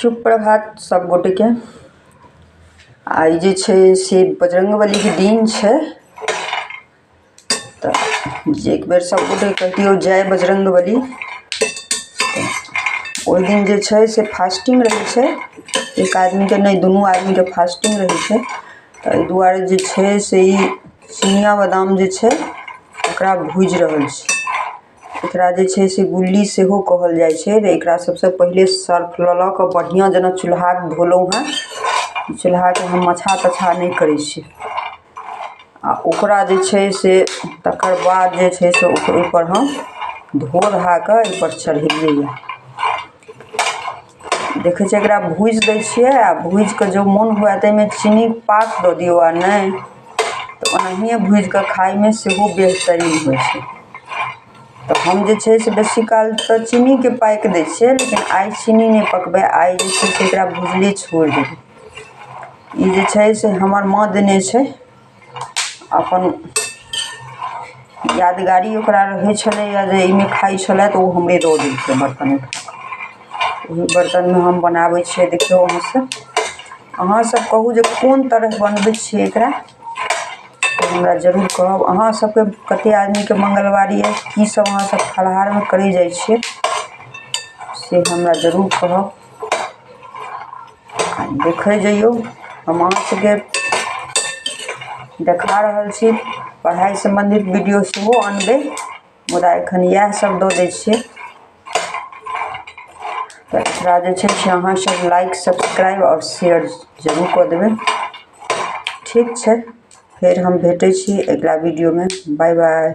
सुप्रभात सब गोटे के। आई जे छे से बजरंगबली के दिन छे, तो एक बेर सब गोटे कहियो जय बजरंगबली। ओहि दिन जे छे से फास्टिंग रहे छे, एक आदमी के नहीं दोनों आदमी के फास्टिंग रहे छे। तो एहि दुआरे जे छे से ई चिनिया बादाम जे छे ओकरा भूज रहल छे। एकरा जे छे से गुल्ली सेहो कहल जाय छे। एकरा सबसे पहले सर्फ ल के बढ़िया जना चूल्हा के धोलौ हैं। चूल्हा के हम मछा तछा नहीं करे छी आ ओकरा जे छे से तकर बाद जे छे से ओकरे पर हम धो धा के एहि पर चढ़ेलिए। देखे छे एकरा भूज दै छिए आ भूज के जो मन हुआ ते में चीनी पाक द दियो आ नहीं तो ओनाहिए भूज के खाय में सेहो बेहतरीन होय छे। तो हम जे छे से बेसी काल तो चीनी के पाक दै छिए, लेकिन आई चीनी नहीं पकबे। आई जे छे से एकरा भुजले छोड़ देबे। ई जे छे से हमर माँ देने छे, अपन यादगारी ओकरा रहे छले या जे इमे खाई छले तो हमरे दो देलकै बर्तन में। वही बर्तन में हम बनावे छे। देखियो अहाँ सब कहू जे कोन तरह बनबै छिए एकरा, तो हमरा जरूर कहब। अहाँ सबके कते आदमी के मंगलवारी है, की सब अहाँ सब फलाहार में करे जाय छिए से हमरा जरूर कहब। देखे जइयो हम अहाँ सबके देखा रहल छी पढ़ाई संबंधित वीडियो सेहो अनबे, मुदा एखन यह सब दो दै छिए। तो एकरा जे छे से अहाँ सब लाइक सब्सक्राइब और शेयर जरूर कर देबे। ठीक छे, फिर हम भेटे छी अगला वीडियो में। बाय बाय।